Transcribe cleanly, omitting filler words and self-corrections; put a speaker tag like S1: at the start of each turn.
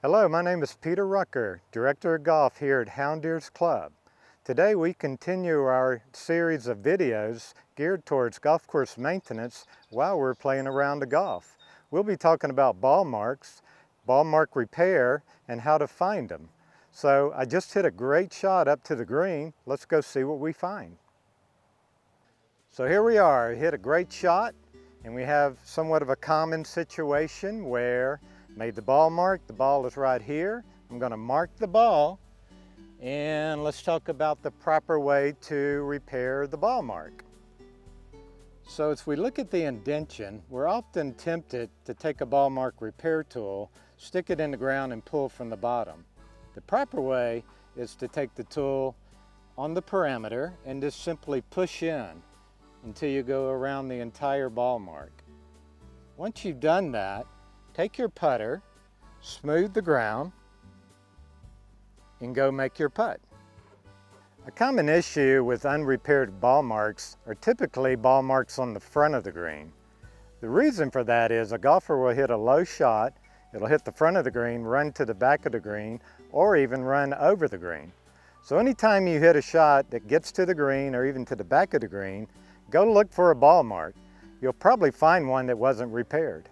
S1: Hello, my name is Peter Rucker, Director of Golf here at Hound Club. Today we continue our series of videos geared towards golf course maintenance while we're playing around the golf. We'll be talking about ball marks, ball mark repair, and how to find them. So I just hit a great shot up to the green. Let's go see what we find. So here we are, I hit a great shot, and we have somewhat of a common situation where made the ball mark, the ball is right here. I'm going to mark the ball, and let's talk about the proper way to repair the ball mark. So as we look at the indention, we're often tempted to take a ball mark repair tool, stick it in the ground and pull from the bottom. The proper way is to take the tool on the perimeter and just simply push in until you go around the entire ball mark. Once you've done that, take your putter, smooth the ground, and go make your putt. A common issue with unrepaired ball marks are typically ball marks on the front of the green. The reason for that is a golfer will hit a low shot, it'll hit the front of the green, run to the back of the green, or even run over the green. So anytime you hit a shot that gets to the green or even to the back of the green, go look for a ball mark. You'll probably find one that wasn't repaired.